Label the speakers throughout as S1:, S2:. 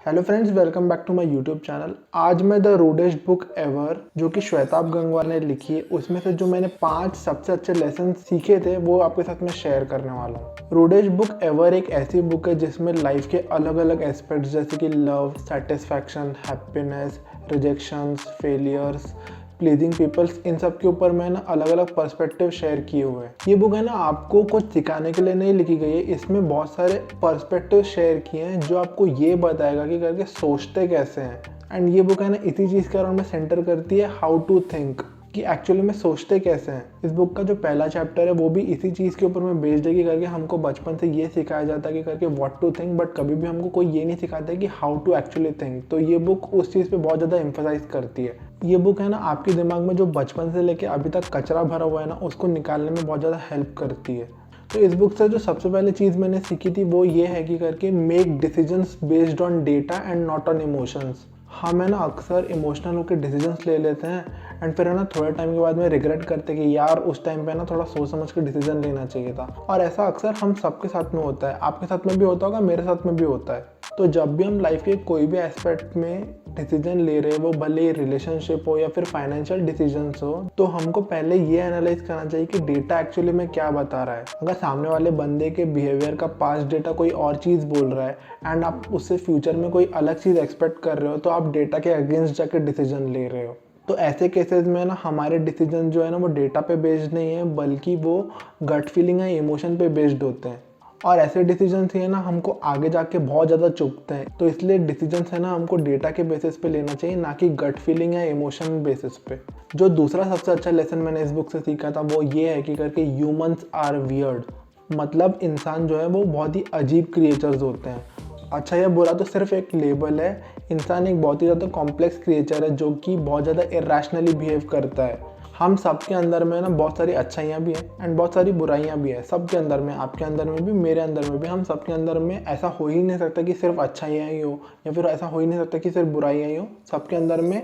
S1: Hello friends, welcome back to my YouTube channel. आज मैं the rudest book ever जो कि श्वेताब गंगवार ने लिखी है, उसमें से जो मैंने 5 सबसे अच्छे लेसन सीखे थे वो आपके साथ में शेयर करने वाला हूँ। रूडेस्ट बुक एवर एक ऐसी बुक है जिसमें लाइफ के अलग अलग एस्पेक्ट्स जैसे कि love, satisfaction, happiness, rejections, failures, pleasing peoples, इन सब के ऊपर मैं अलग अलग पर्सपेक्टिव शेयर किए हुए हैं। ये बुक है आपको कुछ सिखाने के लिए नहीं लिखी गई है, इसमें बहुत सारे पर्सपेक्टिव शेयर किए हैं जो आपको ये बताएगा कि करके सोचते कैसे हैं। एंड ये बुक है इसी चीज़ के अराउंड में सेंटर करती है, हाउ टू थिंक, कि एक्चुअली में सोचते कैसे हैं। इस बुक का जो पहला चैप्टर है वो भी इसी चीज़ के ऊपर में बेस्ड है कि करके हमको बचपन से ये सिखाया जाता है कि करके व्हाट टू थिंक, बट कभी भी हमको कोई ये नहीं सिखाता है कि हाउ टू एक्चुअली थिंक। तो ये बुक उस चीज़ पे बहुत ज़्यादा एम्फसाइज करती है। ये बुक है आपके दिमाग में जो बचपन से लेके अभी तक कचरा भरा हुआ है उसको निकालने में बहुत ज़्यादा हेल्प करती है। तो इस बुक से जो सबसे पहले चीज़ मैंने सीखी थी वो ये है कि करके make decisions based on data and not on emotions. हम अक्सर इमोशनल होकर डिसीजंस ले लेते हैं एंड फिर थोड़े टाइम के बाद में रिग्रेट करते हैं कि यार उस टाइम पे थोड़ा सोच समझ के डिसीजन लेना चाहिए था। और ऐसा अक्सर हम सबके साथ में होता है, आपके साथ में भी होता होगा, मेरे साथ में भी होता है। तो जब भी हम लाइफ के कोई भी एस्पेक्ट में डिसीजन ले रहे हैं, वो भले ही रिलेशनशिप हो या फिर फाइनेंशियल डिसीजंस हो, तो हमको पहले ये एनालाइज करना चाहिए कि डेटा एक्चुअली में क्या बता रहा है। अगर सामने वाले बंदे के बिहेवियर का पास्ट डेटा कोई और चीज़ बोल रहा है एंड आप उससे फ्यूचर में कोई अलग चीज़ एक्सपेक्ट कर रहे हो, तो आप डेटा के अगेंस्ट जाके डिसीजन ले रहे हो। तो ऐसे केसेस में हमारे डिसीजन जो है वो डेटा पे बेस्ड नहीं है, बल्कि वो गट फीलिंग या इमोशन पे बेस्ड होते हैं। और ऐसे डिसीजंस ही हमको आगे जाके बहुत ज़्यादा चुभते हैं। तो इसलिए डिसीजंस हमको डेटा के बेसिस पे लेना चाहिए, ना कि गट फीलिंग या इमोशन बेसिस पे। जो दूसरा सबसे अच्छा लेसन मैंने इस बुक से सीखा था वो ये है कि करके ह्यूमंस आर वियर्ड, मतलब इंसान जो है वो बहुत ही अजीब क्रिएचर्स होते हैं। अच्छा या बुरा तो सिर्फ एक लेबल है, इंसान एक बहुत ही ज़्यादा कॉम्प्लेक्स क्रिएचर है जो कि बहुत ज़्यादा इरेशनली बिहेव करता है। हम सबके अंदर में बहुत सारी अच्छाइयाँ भी हैं एंड बहुत सारी बुराइयाँ भी हैं। सबके अंदर में, आपके अंदर में भी, मेरे अंदर में भी, हम सबके अंदर में ऐसा हो ही नहीं सकता कि सिर्फ अच्छाइयाँ ही हो या फिर ऐसा हो ही नहीं सकता कि सिर्फ बुराइयाँ ही हो। सबके अंदर में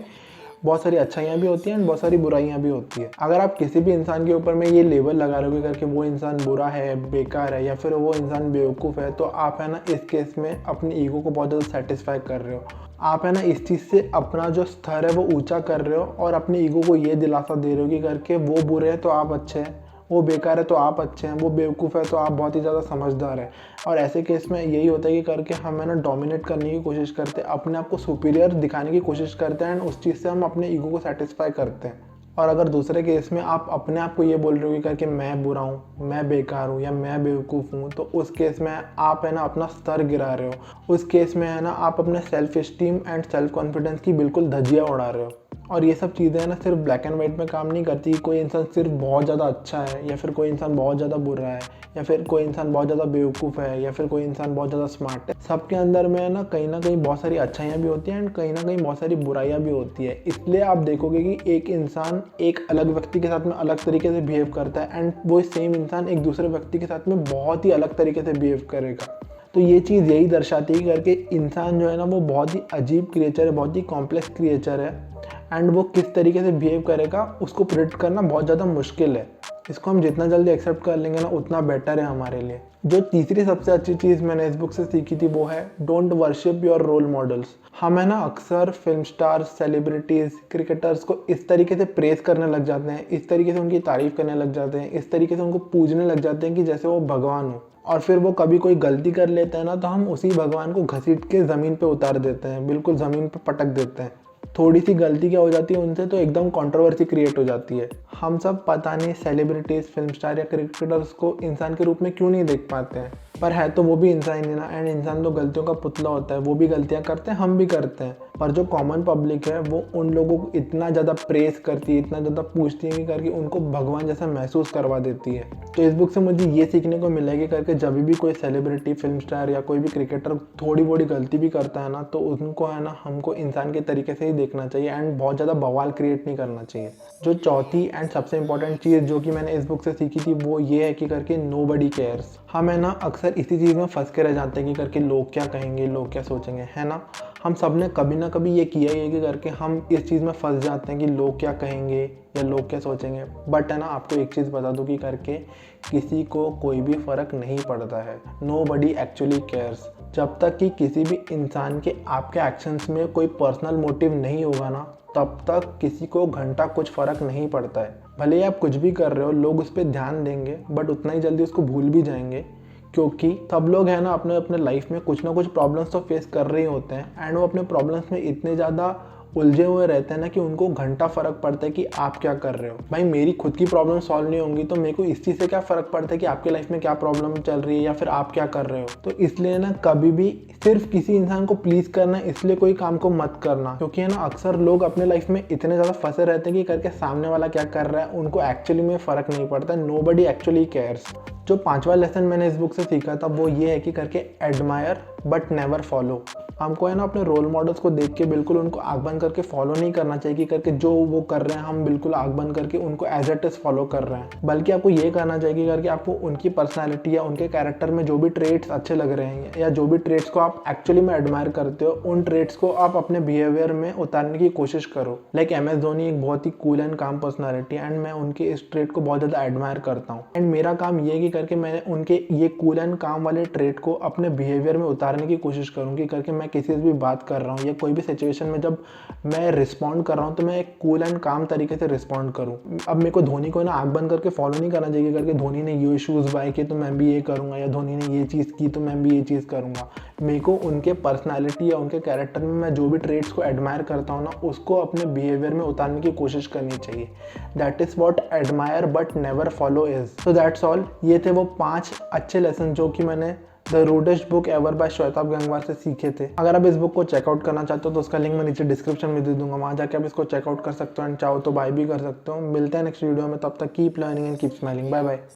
S1: बहुत सारी अच्छाइयाँ भी होती हैं एंड बहुत सारी बुराइयाँ भी होती है। अगर आप किसी भी इंसान के ऊपर में ये लेबल लगा रहे हो करके वो इंसान बुरा है, बेकार है या फिर वो इंसान बेवकूफ़ है, तो आप इस केस में अपनी ईगो को बहुत ज़्यादा सेटिस्फाई कर रहे हो। आप इस चीज़ से अपना जो स्तर है वो ऊंचा कर रहे हो और अपनी ईगो को ये दिलासा दे रहे हो कि करके वो बुरे हैं तो आप अच्छे हैं, वो बेकार है तो आप अच्छे हैं, वो बेवकूफ़ है तो आप बहुत ही ज़्यादा समझदार है। और ऐसे केस में यही होता है कि करके हम डोमिनेट करने की कोशिश करते हैं, अपने आप को सुपीरियर दिखाने की कोशिश करते हैं एंड उस चीज़ से हम अपने ईगो को सेटिस्फाई करते हैं। और अगर दूसरे केस में आप अपने आप को ये बोल रहे हो कि करके मैं बुरा हूँ, मैं बेकार हूँ या मैं बेवकूफ़ हूँ, तो उस केस में आप अपना स्तर गिरा रहे हो। उस केस में आप अपने self esteem and self confidence की बिल्कुल धज्जियाँ उड़ा रहे हो। और ये सब चीज़ें सिर्फ ब्लैक एंड वाइट में काम नहीं करती। कोई इंसान सिर्फ बहुत ज़्यादा अच्छा है या फिर कोई इंसान बहुत ज़्यादा बुरा है या फिर कोई इंसान बहुत ज़्यादा बेवकूफ़ है या फिर कोई इंसान बहुत ज़्यादा स्मार्ट है। सबके अंदर में ना कहीं बहुत सारी अच्छाइयाँ भी होती हैं एंड कहीं ना कहीं बहुत सारी बुराइयाँ भी होती है। इसलिए आप देखोगे कि एक इंसान एक अलग व्यक्ति के साथ में अलग तरीके से बिहेव करता है एंड वो सेम इंसान एक दूसरे व्यक्ति के साथ में बहुत ही अलग तरीके से बिहेव करेगा। तो ये चीज़ यही दर्शाती है करके इंसान जो है वो बहुत ही अजीब क्रिएचर है, बहुत ही कॉम्प्लेक्स क्रिएचर है एंड वो किस तरीके से बिहेव करेगा उसको प्रेडिक्ट करना बहुत ज़्यादा मुश्किल है। इसको हम जितना जल्दी एक्सेप्ट कर लेंगे उतना बेटर है हमारे लिए। जो तीसरी सबसे अच्छी चीज़ मैंने इस बुक से सीखी थी वो है don't worship your role models. हम अक्सर फिल्म स्टार्स, सेलिब्रिटीज़, क्रिकेटर्स को इस तरीके से प्रेस करने लग जाते हैं, इस तरीके से उनकी तारीफ़ करने लग जाते हैं, इस तरीके से उनको पूजने लग जाते हैं कि जैसे वो भगवान हो। और फिर वो कभी कोई गलती कर लेते हैं तो हम उसी भगवान को घसीट के ज़मीन पे उतार देते हैं, बिल्कुल ज़मीन पे पटक देते हैं। थोड़ी सी गलती क्या हो जाती है उनसे तो एकदम कंट्रोवर्सी क्रिएट हो जाती है। हम सब पता नहीं सेलिब्रिटीज़, फिल्म स्टार या क्रिकेटर्स को इंसान के रूप में क्यों नहीं देख पाते हैं, पर है तो वो भी इंसान ही ना। एंड इंसान तो गलतियों का पुतला होता है, वो भी गलतियाँ करते हैं, हम भी करते हैं। पर जो कॉमन पब्लिक है वो उन लोगों को इतना ज़्यादा प्रेस करती है, इतना ज़्यादा पूछती है कि करके उनको भगवान जैसा महसूस करवा देती है। तो इस बुक से मुझे ये सीखने को मिला कि करके जब भी कोई सेलिब्रिटी, फिल्म स्टार या कोई भी क्रिकेटर थोड़ी बड़ी गलती भी करता है तो उनको हमको इंसान के तरीके से ही देखना चाहिए एंड बहुत ज़्यादा बवाल क्रिएट नहीं करना चाहिए। जो चौथी एंड सबसे इंपॉर्टेंट चीज़ जो कि मैंने इस बुक से सीखी थी वो ये है कि करके नोबडी केयर्स। हम अक्सर इसी चीज़ में फंस के रह जाते हैं कि करके लोग क्या कहेंगे, लोग क्या सोचेंगे, है ना। हम सब ने कभी ना कभी ये किया ही है कि करके हम इस चीज़ में फंस जाते हैं कि लोग क्या कहेंगे या लोग क्या सोचेंगे। बट आपको एक चीज़ बता दूँ कि करके किसी को कोई भी फ़र्क नहीं पड़ता है। Nobody actually cares. जब तक कि किसी भी इंसान के आपके एक्शंस में कोई पर्सनल मोटिव नहीं होगा ना, तब तक किसी को घंटा कुछ फ़र्क नहीं पड़ता है। भले ही आप कुछ भी कर रहे हो, लोग उस पर ध्यान देंगे बट उतना ही जल्दी उसको भूल भी जाएंगे, क्योंकि सब लोग हैं ना अपने अपने लाइफ में कुछ ना कुछ प्रॉब्लम्स तो फेस कर रहे होते हैं एंड वो अपने प्रॉब्लम्स में इतने ज़्यादा उलझे हुए रहते हैं ना कि उनको घंटा फ़र्क पड़ता है कि आप क्या कर रहे हो। भाई मेरी खुद की प्रॉब्लम सॉल्व नहीं होंगी तो मेरे को इस चीज़ से क्या फ़र्क पड़ता है कि आपकी लाइफ में क्या प्रॉब्लम चल रही है या फिर आप क्या कर रहे हो। तो इसलिए ना कभी भी सिर्फ किसी इंसान को प्लीज़ करना इसलिए कोई काम को मत करना, क्योंकि है ना अक्सर लोग अपने लाइफ में इतने ज़्यादा फंसे रहते हैं कि करके सामने वाला क्या कर रहा है उनको एक्चुअली में फ़र्क नहीं पड़ता। Nobody actually cares. जो 5वां लेसन मैंने इस बुक से सीखा था वो ये है कि करके एडमायर बट नेवर फॉलो। हमको है ना अपने रोल मॉडल्स को देख के बिल्कुल उनको आँख बंद करके फॉलो नहीं करना चाहिए कि करके जो वो कर रहे हैं हम बिल्कुल आँख बंद करके उनको एज इट इज फॉलो कर रहे हैं, बल्कि आपको ये करना चाहिए कि करके आपको उनकी पर्सनैलिटी या उनके कैरेक्टर में जो भी ट्रेट्स अच्छे लग रहे हैं या जो भी ट्रेट्स को आप एक्चुअली में एडमायर करते हो उन ट्रेट्स को आप अपने बिहेवियर में उतारने की कोशिश करो। लाइक MS धोनी एक बहुत ही कूल एंड काम पर्सनैलिटी एंड मैं उनके इस ट्रेट को बहुत ज़्यादा एडमायर करता हूँ एंड मेरा काम ये है कि करके मैंने उनके ये कूल एंड काम वाले ट्रेट को अपने बिहेवियर में उतारने की कोशिश करूँगी करके मैं किसी से भी बात कर रहा हूँ या कोई भी सिचुएशन में जब मैं रिस्पॉन्ड कर रहा हूँ तो मैं एक कूल एंड काम तरीके से रिस्पॉन्ड करूँ। अब मेरे को धोनी को ना आँख बंद करके फॉलो नहीं करना चाहिए करके धोनी ने ये शूज़ बाय किए तो मैं भी ये करूँगा या धोनी ने ये चीज़ की तो मैं भी ये चीज़ करूँगा। मेरे को उनके पर्सनालिटी या उनके कैरेक्टर में मैं जो भी ट्रेट्स को एडमायर करता हूँ ना उसको अपने बिहेवियर में उतारने की कोशिश करनी चाहिए। That is what admire but never follow is. So that's all. ये थे वो 5 अच्छे लेसन जो कि मैंने the rudest book ever by Shwetabh Gangwar से सीखे थे। अगर आप इस बुक को चेकआउट करना चाहते हो तो उसका लिंक मैं नीचे डिस्क्रिप्शन में दे दूंगा, वहाँ जाके आप इसको चेकआउट कर सकते हो एंड चाहो तो बाय भी कर सकते हो। मिलते हैं नेक्स्ट वीडियो में, तब तक keep learning and keep smiling. Bye bye.